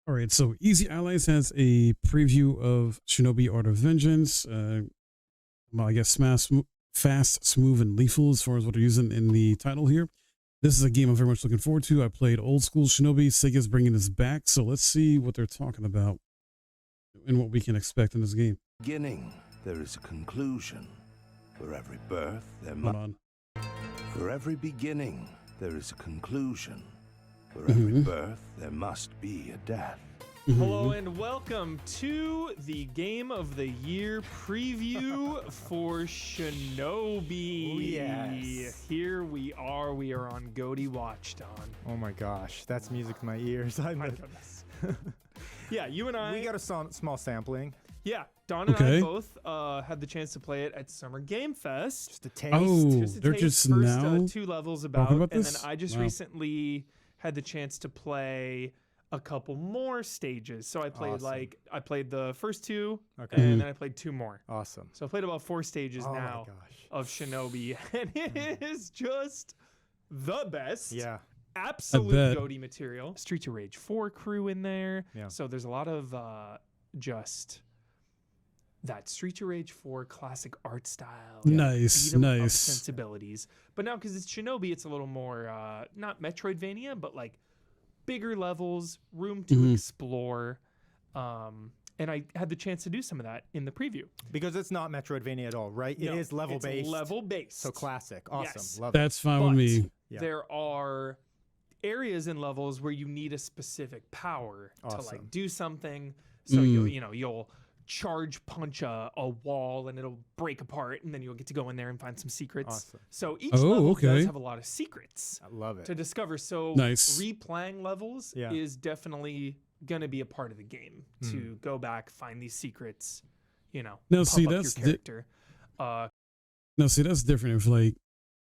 All right, so Easy Allies has a preview of Shinobi Art of Vengeance. Well, I guess fast, smooth, and lethal as far as what they're using in the title here. This is a game I'm very much looking forward to. I played old school Shinobi. Sega's bringing this back, so let's see what they're talking about and what we can expect in this game. Beginning, there is a conclusion. For every birth, there Hold on. For every beginning, there is a conclusion. For every birth, there must be a death. Hello and welcome to the Game of the Year preview for Shinobi. Oh, yes. Here we are on Goaty Watch, Don. Oh my gosh, that's music to my ears. My goodness. Yeah, you and I. We got a small sampling. Yeah, Don and I both had the chance to play it at Summer Game Fest. Just a taste. Oh, Just a they're taste. just First, now 2 levels talking about, about and this? then I just Wow. recently had the chance to play a couple more stages. So I played Awesome. I played the first 2, Okay. and then I played 2 more. Awesome. So I played about 4 stages Oh now my gosh. of Shinobi, and it is just the best. Yeah. Absolute bet. goatee material. Streets of Rage 4 crew in there. Yeah. So there's a lot of just that Streets of Rage 4 classic art style. Nice, beat 'em up nice. sensibilities. But now because it's Shinobi, it's a little more not Metroidvania, but like bigger levels, room to explore. And I had the chance to do some of that in the preview. Because it's not Metroidvania at all, right? No, it is level it's based. level based. So classic. Awesome. Yes. Love it. That's fine with But me. Yeah. there are areas and levels where you need a specific power to Awesome. like do something. So you'll charge punch a wall and it'll break apart, and then you'll get to go in there and find some secrets. Awesome. So each Oh, level okay. does have a lot of secrets I love it. to discover. So Nice. replaying levels Yeah. is definitely going to be a part of the game to go back, find these secrets, Now, pump see, up that's your character. Now, see, that's different.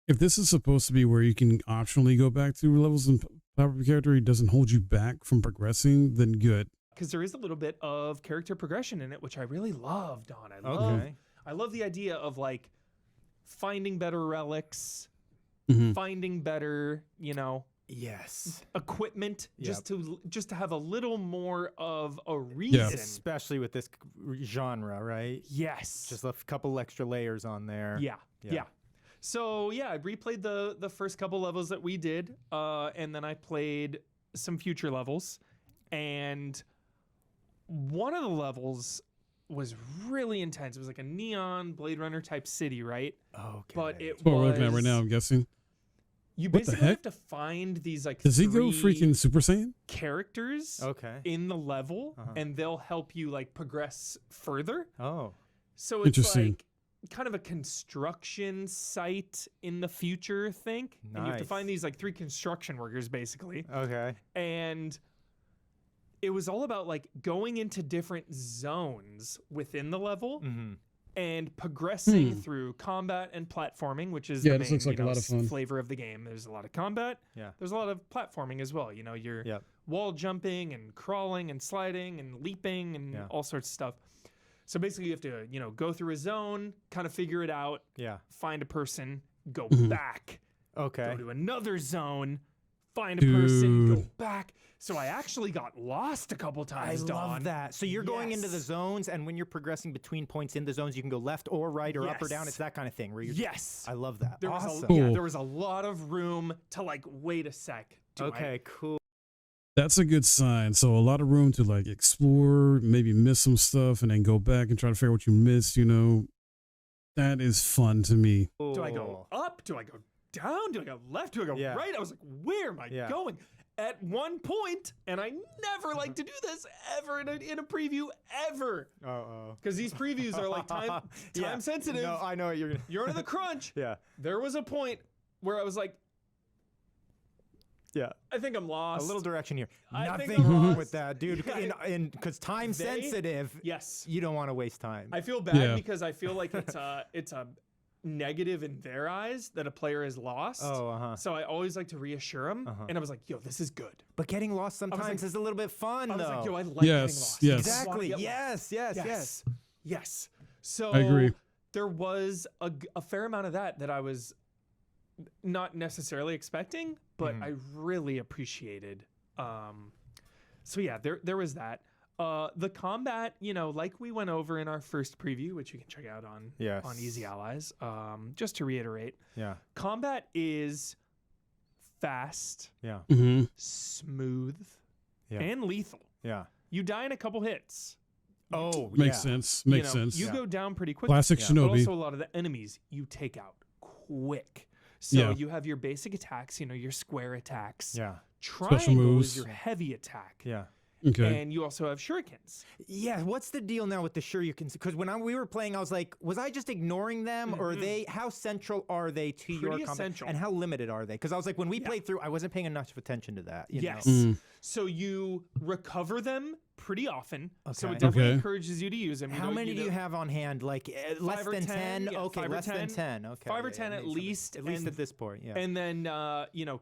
If this is supposed to be where you can optionally go back to levels and power up your character, it doesn't hold you back from progressing, then good. Because there is a little bit of character progression in it, which I really love, Don. Okay. I love the idea of like finding better relics, finding better, Yes. equipment, Yep. just to have a little more of a reason. Especially with this genre, right? Yes. Just a couple extra layers on there. Yeah. So yeah, I replayed the first couple levels that we did, and then I played some future levels, and one of the levels was really intense. It was like a neon Blade Runner type city, right? Okay. But it That's what we're was looking at right now, I'm guessing. You What the basically have heck? to find these like Does he go 3 freaking Super Saiyan? characters Okay. in the level, Uh-huh. and they'll help you like progress further. Oh. So it's Interesting. like kind of a construction site in the future, think. And you have to Nice. find these like 3 construction workers basically. Okay. And it was all about like going into different zones within the level and progressing through combat and platforming, which is the this main looks like a lot of fun. flavor of the game. There's a lot of combat. Yeah. There's a lot of platforming as well. You're Yep. wall jumping and crawling and sliding and leaping and Yeah. all sorts of stuff. So basically you have to, go through a zone, kind of figure it out, Yeah. find a person, go Mm-hmm. back, Okay. go to another zone, find a person, go Dude. back. So I actually got lost a couple I times, love Don. that. So you're going into the Yes. zones, and when you're progressing between points in the zones, you can go left or right or up or down. Yes. It's that kind of thing where you're. Yes. I love that. There was Awesome. Cool. there was a lot of room to like wait a sec. Do I- Okay. Cool. That's a good sign. So a lot of room to like explore, maybe miss some stuff, and then go back and try to figure out what you missed. That is fun to me. do I go up? Do I go down? Do I go left? Do I go Yeah. right? I was like, where am I Yeah. going? At one point, and I never like to do this ever in a preview ever, Oh. because these previews are like time sensitive. No, I know what you're gonna. You're under the crunch. Yeah. There was a point where I was like, Yeah. I think I'm A lost. little direction here. I think Nothing I'm wrong lost. with that, dude. Yeah. Because time They- sensitive. Yes. You don't want to waste time. I feel bad Yeah. because I feel like it's a negative in their eyes that a player is lost. Oh. So I always like to reassure them, and I was like, "Yo, this is good." But getting lost like- sometimes is a little bit fun, I was though. like, "Yo, I like getting Yes, lost." yes. I just wanna Exactly. get Yes. Yes. lost. Yes. Yes. So I agree. there was a fair amount of that I was not necessarily expecting, but I really appreciated. So yeah, there was that. The combat, like we went over in our first preview, which you can check out on Easy Allies. Just to reiterate, combat is fast, smooth, and lethal. Yeah. You die in a couple hits. Oh, makes sense. Makes sense. You go down pretty quickly. Classic Shinobi. But also a lot of the enemies you take out quick. So you have your basic attacks, your square attacks. Yeah. Triangle is your heavy attack. Yeah. Okay. And you also have shurikens. Yeah, what's the deal now with the shurikens? Because when we were playing, I was like, was I just ignoring them, or are they? How central are they to your combat? Essential. And how limited are they? Because I was like, when we played through, I wasn't paying enough attention to that. You Yes. know? So you recover them pretty often. So Okay. it definitely encourages you to use them. How many do you have on hand? Like less than 10? Yeah, Okay, 5 or less 10. than 10. Okay. 5 or 10 at least. At least at this point, yeah. And then,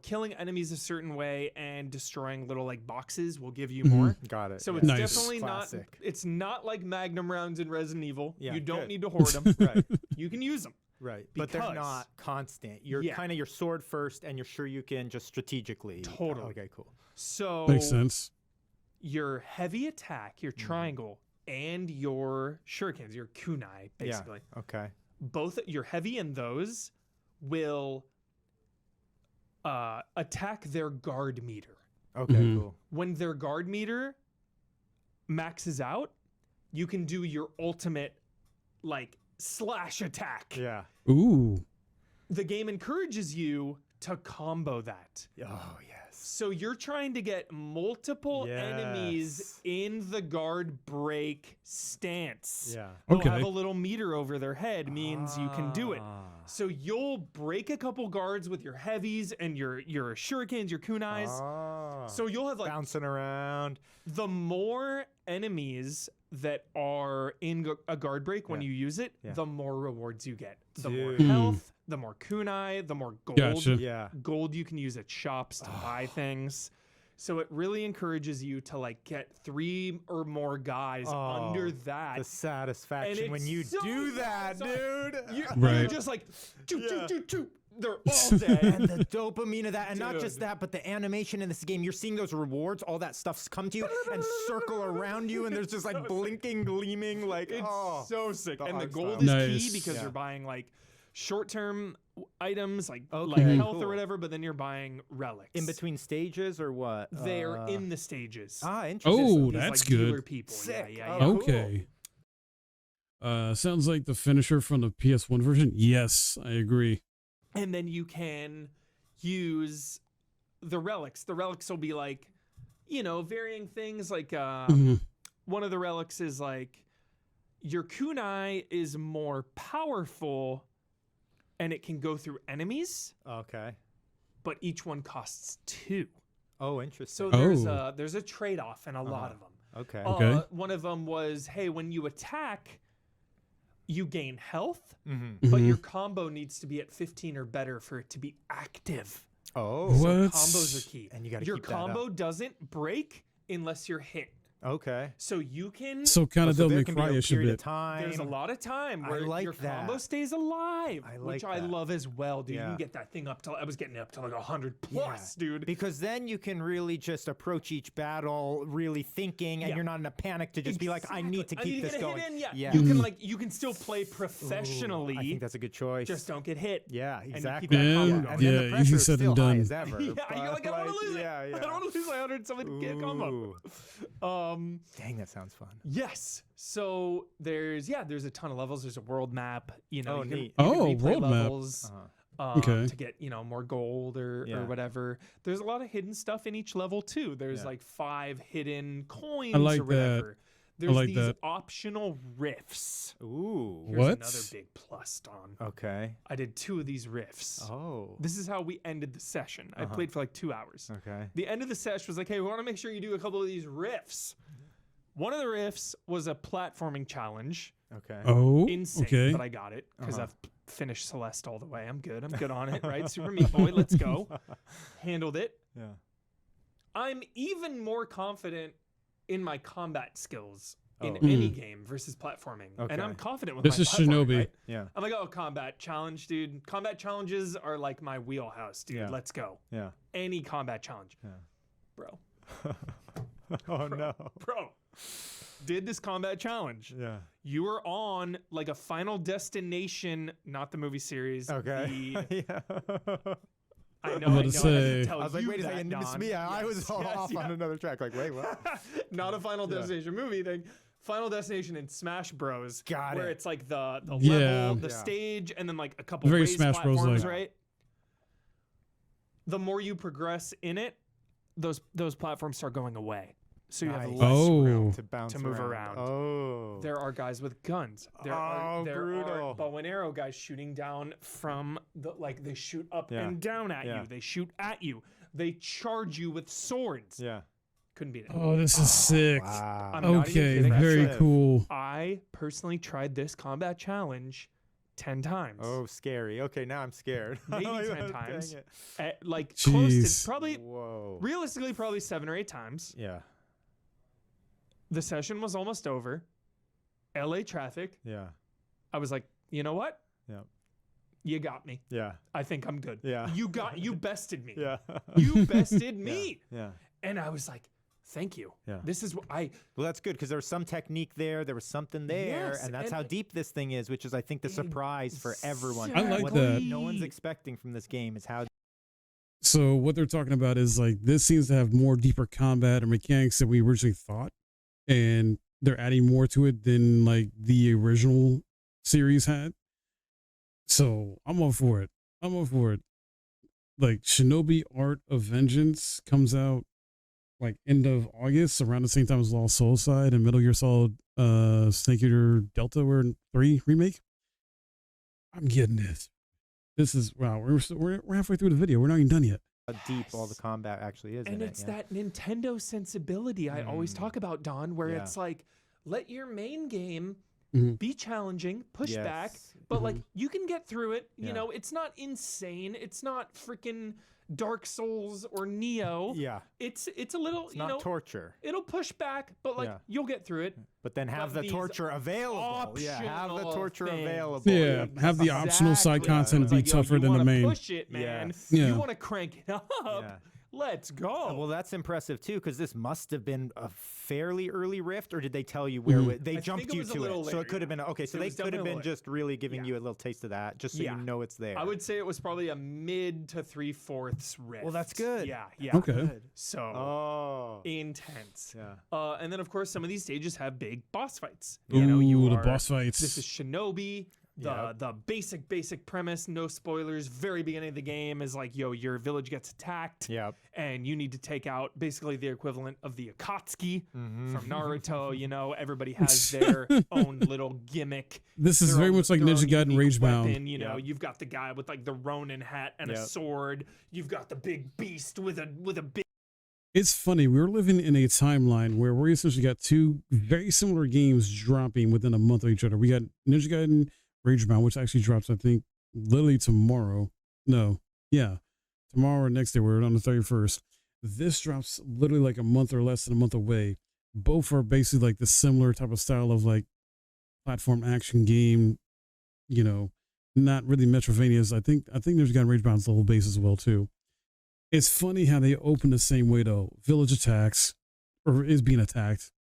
killing enemies a certain way and destroying little like boxes will give you more. Got it. So yeah. it's Nice. definitely Classic. not. It's not like Magnum rounds in Resident Evil. Yeah, you don't good. need to hoard them. Right. You can use them. Right. But they're Because- not constant. You're kind of your sword first, and you're sure you can just strategically. Totally. Okay, cool. So Makes sense. your heavy attack, your triangle, and your shurikens, your kunai, basically. Yeah. Okay. Both your heavy and those will attack their guard meter. Okay, cool. When their guard meter maxes out, you can do your ultimate like slash attack. Yeah. Ooh. The game encourages you to combo that. Oh, yes. So you're trying to get multiple enemies in the guard break stance. Yeah. They'll Okay. have a little meter over their head means you can do it. Ah. So you'll break a couple guards with your heavies and your shurikens, your kunais. Ah. So you'll have like Bouncing around. the more enemies that are in a guard break when you use it, the more rewards you get. The more Dude. health, the more kunai, the more gold. Gotcha. Yeah. Gold you can use at shops to buy things. So it really encourages you to like get 3 or more guys under that. The satisfaction when it's you so do that, satisfying. dude. You're Right. just like, choo. They're all dead. And the dopamine of that, and not just Dude. that, but the animation in this game. You're seeing those rewards, all that stuff's come to you and circle around you, and there's just like blinking, gleaming, like It's oh, sick. the And the art gold style. is key Nice. because you're buying like short-term items like Okay, health cool. or whatever, but then you're buying relics. in between stages or what? They're in the stages. Interesting. Oh, These, that's like, good. dealer people. Sick. Yeah. Oh, Okay. Sounds like the finisher from the PS1 version. Yes, I agree. And then you can use the relics. The relics will be like, varying things. Like one of the relics is like your kunai is more powerful and it can go through enemies, Okay. but each one costs 2. Oh, So interesting. there's a trade-off in a lot of them. Okay. Okay. One of them was, hey, when you attack, you gain health, Mm-hmm. but your combo needs to be at 15 or better for it to be active. Oh. What? Combos are key. And you gotta your keep that up. combo doesn't break unless you're hit. Okay. So you can. So kind of So Devil there May can be a Cry-ish a period of bit. time. There's a lot of time I where like your combo that. stays alive, I which like I that. love as well, dude. You Yeah. can get that thing up till I was getting up to like 100 plus, dude. Because then you can really just approach each battle really thinking, and Yeah. you're not in a panic to just be like, I need to Exactly. keep this get a going. hit in, yeah. Yeah. You can still play professionally. Ooh, I think that's a good choice. just don't get hit. Yeah, keep exactly. that Yeah, combo And going. then yeah, the easy pressure is said and still high done. as ever. Yeah, you're like, I don't want to lose it. Yeah, yeah. I don't want to lose my 100 something to get a combo. Dang, that sounds fun. Yes. So there's a ton of levels. There's a world map. Oh, you can, neat. you can Oh, replay world map. levels, Okay. to get more gold or Yeah. whatever. There's a lot of hidden stuff in each level too. There's Yeah. like 5 hidden coins like or whatever. There's like these that. optional riffs. Ooh. Here's What? another big plus, Don. Okay. I did 2 of these riffs. Oh. This is how we ended the session. I played for like 2 hours. Okay. The end of the session was like, hey, we want to make sure you do a couple of these riffs. One of the riffs was a platforming challenge. Okay. Oh, Insane, okay. but I got it because I've finished Celeste all the way. I'm good on it, right? Super Meat Boy, let's go. Handled it. Yeah. I'm even more confident in my combat skills in any game versus platforming. Okay. And I'm confident with This my is platforming, Shinobi. right? Yeah. I'm like, oh, combat challenge, dude. Combat challenges are like my wheelhouse, dude. Yeah. Let's go. Yeah. Any combat challenge. Yeah. Bro. Oh no. Bro, did this combat challenge. Yeah. You were on like a Final Destination, not the movie series. Okay. Yeah. I know. I'm I about know. to I say- didn't tell I was like, you wait a that, second, Don. yeah, I was Yes, off yeah. on another track. Like, wait, what? Not a Final Destination movie thing. Final Destination in Smash Bros. Got where it. it's like the Yeah. level, the Yeah. stage, and then like a couple Very raised Smash Bros. platforms, like. right? The more you progress in it, those platforms start going away. So you have Nice. less Oh. room To bounce to move around. Oh. There are guys with guns. There Oh, are brutal. bow and arrow guys shooting down from the they shoot up Yeah. and down at Yeah. you. They shoot at you. They charge you with swords. Yeah. Couldn't beat it. Oh, this is sick. Wow. I'm not even Okay, kidding. very Impressive. cool. I personally tried this combat challenge 10 times. Oh, scary. Okay, now I'm scared. Maybe Oh, 10 dang times. it. Like close Jeez. to probably Whoa. realistically probably 7 or 8 times. Yeah. The session was almost over. LA traffic. Yeah. I was like, you know what? Yeah. You got me. Yeah. I think I'm good. Yeah. You bested me. Yeah. You bested me. Yeah. And I was like, thank you. Yeah. This is what Well, that's good because there was some technique there. There was something there, Yes, and that's and- how deep this thing is, which is, I think, the surprise for everyone. I like What that. No one's expecting from this game is how. So what they're talking about is like this seems to have more deeper combat or mechanics than we originally thought, and they're adding more to it than like the original series had. So I'm all for it. I'm all for it. Like Shinobi Art of Vengeance comes out like end of August, around the same time as Lost Soul Side and Metal Gear Solid Snake Eater Delta or 3 remake. I'm getting this. This is wow. We're halfway through the video. We're not even done yet. How deep all the combat actually is. and in it's it, yeah. that Nintendo sensibility I always talk about, Don, where Yeah. it's like, let your main game Mhm. be challenging, push back, Yes. but like you can get through it. Yeah. You know, it's not insane. It's not freaking Dark Souls or Neo. Yeah. It's a little, It's you not know, torture, it'll push back, but like Yeah. you'll get through it. but then have But the these torture available. Yeah. Have the optional torture things. available. Yeah, have the optional side Exactly. content It's be like, yo, tougher you than the wanna main. Push it, man. Yes. Yeah. You want to crank it up. Yeah. Let's go. Well, that's impressive too, because this must have been a fairly early rift, or did they tell you where Mhm. they I jumped think it you was a to little it? So later, it could have yeah. been okay. So It they was could have definitely been later. just really giving Yeah. you a little taste of that, just so Yeah. you know it's there. I would say it was probably a mid to 3/4 rift. Well, that's good. Yeah, yeah. Okay. Good. So Oh. intense. Yeah. And then of course some of these stages have big boss fights. Ooh, You know, you the are, boss fights. This is Shinobi. Yep. The basic premise, no spoilers. Very beginning of the game is like, yo, your village gets attacked, Yep. and you need to take out basically the equivalent of the Akatsuki Mhm. from Naruto. You know, everybody has their own little gimmick. This is their very own- much like their Ninja own Gaiden unique Ragebound. weapon, you know, Yep. you've got the guy with like the Ronin hat and a Yep. sword. You've got the big beast with a big. It's funny. We're living in a timeline where we essentially got two very similar games dropping within a month of each other. We got Ninja Gaiden Ragebound, which actually drops, I think, literally tomorrow. No, yeah, tomorrow or next day. We're on the 31st. This drops literally like a month or less than a month away. Both are basically like the similar type of style of like platform action game. You know, not really Metrovanias. I think Ninja Gaiden Ragebound's the whole base as well too. It's funny how they open the same way though. Village attacks, or is being attacked,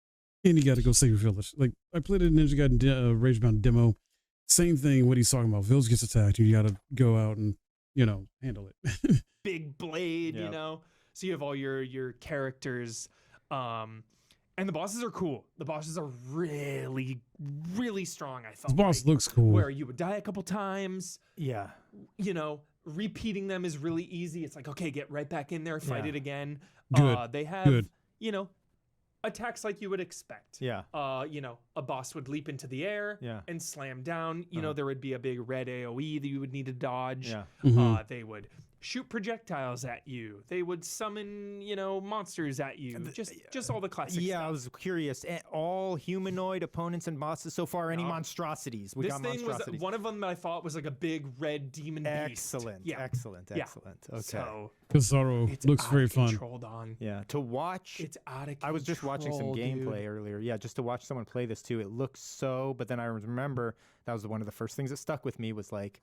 and you got to go save your village. Like I played a Ninja Gaiden Ragebound demo. Same thing. What he's talking about. Village gets attacked. You got to go out and handle it. big blade, you Yep. know. So you have all your characters, and the bosses are cool. The bosses are really, really strong. I the felt boss like, looks cool. where you would die a couple times. Yeah. You know, repeating them is really easy. It's like, okay, get right back in there, fight Yeah. it again. Good, They have, good. attacks like you would expect. Yeah. A boss would leap into the air Yeah. and slam down. There would be a big red AoE that you would need to dodge. Yeah. Mhm. They would shoot projectiles at you. They would summon, monsters at you. Just all the classic Yeah, stuff. I was curious. All humanoid opponents and bosses so far. Any No. monstrosities? We This got thing was monstrosities. one of them that I thought was like a big red demon beast. Excellent. Yeah. Excellent. Yeah. Excellent. Okay. So Kizaru it's looks out very of fun. control, Don. Yeah. To watch. It's out of control. I was just watching some gameplay dude. earlier. Yeah, just to watch someone play this too. It looks so. But then I remember that was one of the first things that stuck with me was like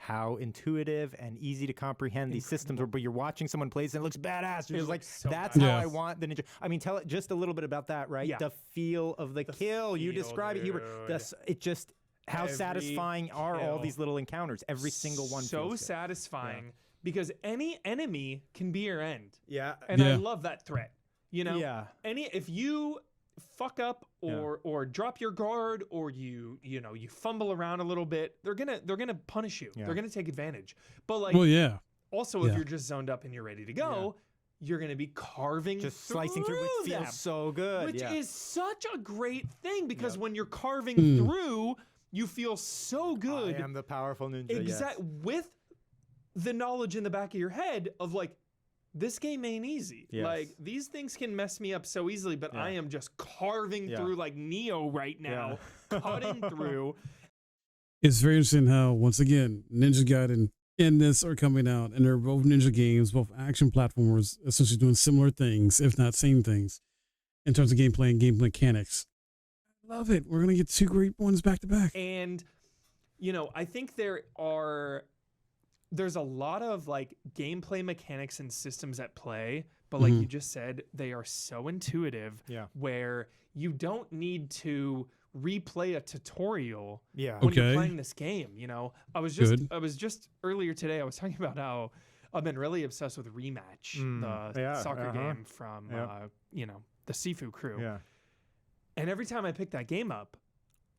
how intuitive and easy to comprehend these systems are. But you're watching someone plays and it looks badass. You're just like, so that's badass. how Yeah. I want the ninja. I mean, tell it just a little bit about that, right? Yeah. The feel of the kill. You feel, describe it. You were dude. it just. How Every satisfying are all kill. these little encounters? Every single one. So feels good. satisfying because any enemy can be your end. Yeah. And I Yeah. love that threat. You know, Yeah. if you fuck up or drop your guard or you fumble around a little bit, they're gonna punish you. Yeah. They're gonna take advantage. But like Well, yeah. also if Yeah. you're just zoned up and you're ready to go, you're gonna be carving Just slicing through, which them, feels so good. which yeah. is such a great thing because when you're carving Mm. through, you feel so good. I am the powerful ninja. Exact with the knowledge in the back of your head of like this game ain't easy. Yes. Like these things can mess me up so easily, but I am just carving through like Neo right now, cutting through. It's very interesting how, once again, Ninja Gaiden and this are coming out, and they're both ninja games, both action platformers, essentially doing similar things, if not same things, in terms of gameplay and game mechanics. I love it. We're going to get two great ones back to back. And I think there's a lot of like gameplay mechanics and systems at play, but like you just said, they are so intuitive where you don't need to replay a tutorial when you're Okay. playing this game. I was just earlier today, I was talking about how I've been really obsessed with Rematch, the soccer game from the Sifu crew. Yeah. And every time I pick that game up,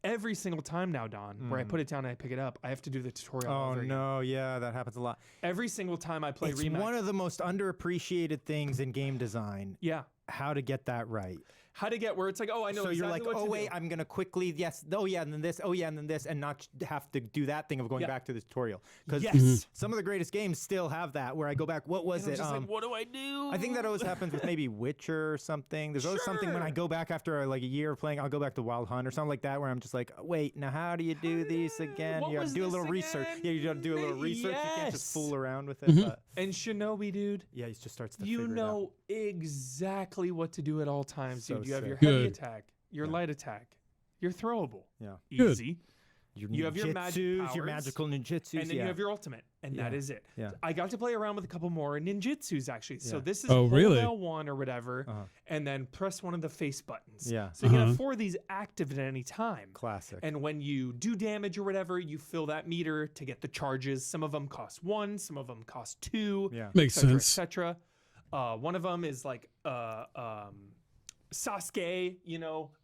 every single time now, Don, where I put it down and I pick it up, I have to do the tutorial Oh over again. no, yeah, that happens a lot. Every single time I play It's Rematch. one of the most underappreciated things in game design. Yeah. How to get that right. How to get where it's like, oh, I know So exactly you're like, what oh to wait, do. I'm gonna quickly, oh yeah, and then this, oh yeah, and then this, and not have to do that thing of going Yeah. back to the tutorial. Because Yes. some of the greatest games still have that, where I go back, what was And I'm it? just like, what do I do? I think that always happens with maybe Witcher or something. There's always something when I Sure. go back after like a year of playing, I'll go back to Wild Hunt or something like that, where I'm just like, wait, now how do you do these again? what You gotta was do a this little research. again? Yeah, you gotta do a little research. You can't just Yes. fool around with it. But And Shinobi, dude, yeah, he just starts to you figure it out. know exactly what to do at all times, So dude. You have your sick. heavy Good. attack, your light attack, your throwable. Yeah. Good. Easy. You have your magic ninjutsus, your powers, magical ninjutsus, And then yeah. you have your ultimate, and that Yeah. is it. Yeah. I got to play around with a couple more ninjutsus actually. So Yeah. this is Oh, hold really? L1 or whatever, and then press one of the face buttons. Yeah. So you can have 4 of these active at any time. Classic. And when you do damage or whatever, you fill that meter to get the charges. Some of them cost 1, some of them cost 2. Yeah. Makes etc., sense. etc. One of them is like Sasuke,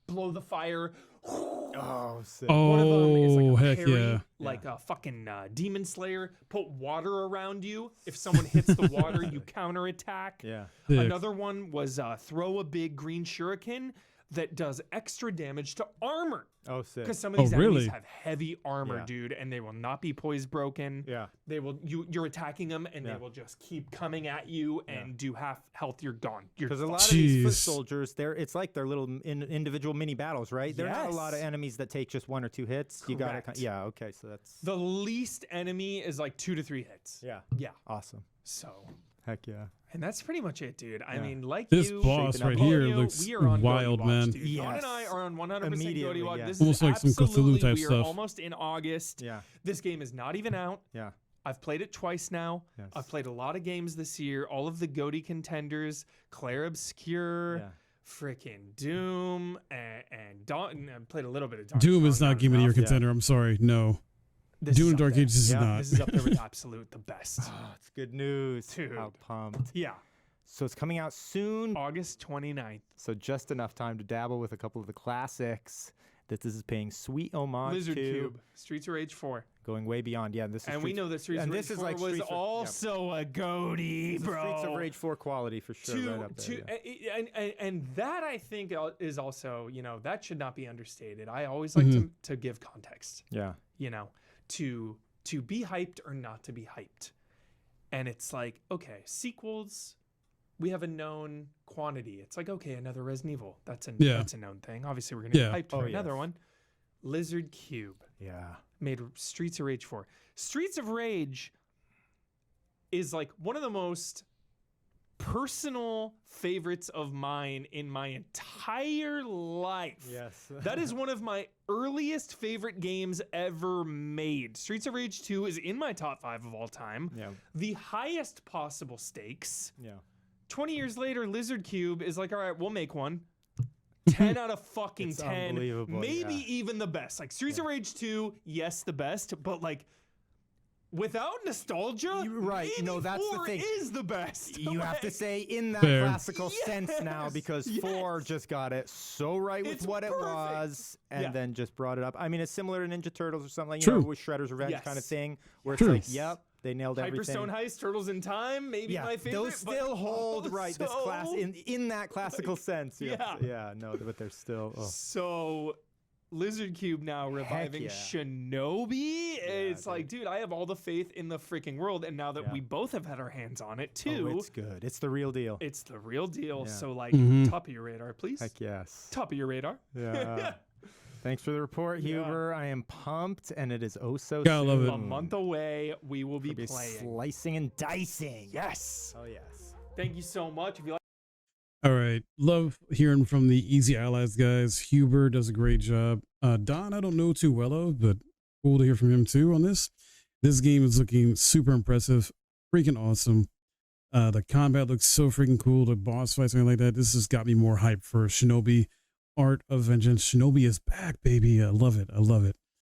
blow the fire. Oh, sick. One of them is like Oh, a heck parry, yeah. like a fucking demon slayer. Put water around you. If someone hits the water, you counterattack. Yeah. Sick. Another one was throw a big green shuriken that does extra damage to armor. Oh, sick. Because some of these Oh, enemies really? have heavy armor, Yeah. dude, and they will not be poise broken. Yeah. They will. You're attacking them, and Yeah. they will just keep coming at you. And do half health, you're gone. You're Because a lot fucked. of these foot Jeez. soldiers, it's like they're little individual mini battles, right? There are not a lot of Yes. enemies that take just 1 or 2 hits. You gotta, Correct. yeah, okay, so that's The least enemy is like 2 to 3 hits. yeah, Yeah. awesome. So, Heck yeah. and that's pretty much it, dude. I mean, like This you, boss shaping right up. here Polio, looks we are on wild, Goaty Watch, man. dude. Don and I Yes. are on 100% Goaty Immediately, Watch. yeah. This Almost is like some Cthulhu absolutely, type we are stuff. almost in August. Yeah. This game is not even out. Yeah. I've played it twice now. Yes. I've played a lot of games this year. All of the GOTY contenders, Claire Obscure, Yeah. freaking Doom, and Dawn. I played a little bit of Dawn. Doom is not Game of the Year enough. contender. I'm sorry. No. This Doom is and up Dark there. Ages is Yeah. not. This is up there with absolute the best. Oh, it's good news. Dude. How pumped. Yeah, So it's coming out soon. August 29th. So just enough time to dabble with a couple of the classics that this is paying sweet homage Lizard to. Cube, Streets of Rage 4. Going way beyond. Yeah, this is And we Streets- know that Streets and of Rage this is 4 like was Streets of- yeah. also a GOTY, This is bro. Streets of Rage 4 quality for sure. Right up there. yeah. And that I think is also, that should not be understated. I always like to give context, Yeah. to be hyped or not to be hyped. And it's like, okay, sequels, we have a known quantity. It's like, okay, another Resident Evil. That's a known thing. Obviously, we're going to Yeah. get hyped for Oh, another yes. one. Lizard Cube Yeah. made Streets of Rage 4. Streets of Rage is like one of the most personal favorites of mine in my entire life. Yes. That is one of my earliest favorite games ever made. Streets of Rage 2 is in my top 5 of all time. Yeah. The highest possible stakes. Yeah. 20 years later, Lizard Cube is like, all right, we'll make one. 10 out of fucking It's 10. unbelievable, Maybe yeah. even the best. Like Streets of Rage 2, yes, the best, but like without nostalgia, You're right. maybe No, that's the 4 thing. is the best. You have to Like, say in that Fair. classical sense now, Yes, because yes. 4 just got it so right with It's what it perfect. was, and Yeah. then just brought it up. I mean, it's similar to Ninja Turtles or something, like, True. with Shredder's Revenge kind of Yes. thing, where True. it's like, yep, they nailed everything. Hyperstone Heist, Turtles in Time, maybe Yeah, my favorite. those but still hold right. This class also- in that classical sense. yeah. Yeah. No, but they're still. Oh. So Lizard Cube now reviving yeah. Shinobi. It's like, dude, I have all the faith in the freaking world, and now that Yeah. we both have had our hands on it Oh, too, it's good. It's the real deal. it's the real deal. Yeah. So like, Mhm. top of your radar, please. Heck yes. Top of your radar. Yeah. Thanks for the report, Yeah. Huber. I am pumped, and it is oh so Gotta love soon. it. A month away, we will be We'll be playing. slicing and dicing. Yes. Oh yes. Thank you so much. If you like. All right. Love hearing from the Easy Allies guys. Huber does a great job. Don, I don't know too well of, but cool to hear from him too on this. This game is looking super impressive. Freaking awesome. The combat looks so freaking cool. The boss fights, something like that. This has got me more hyped for Shinobi Art of Vengeance. Shinobi is back, baby. I love it. I love it.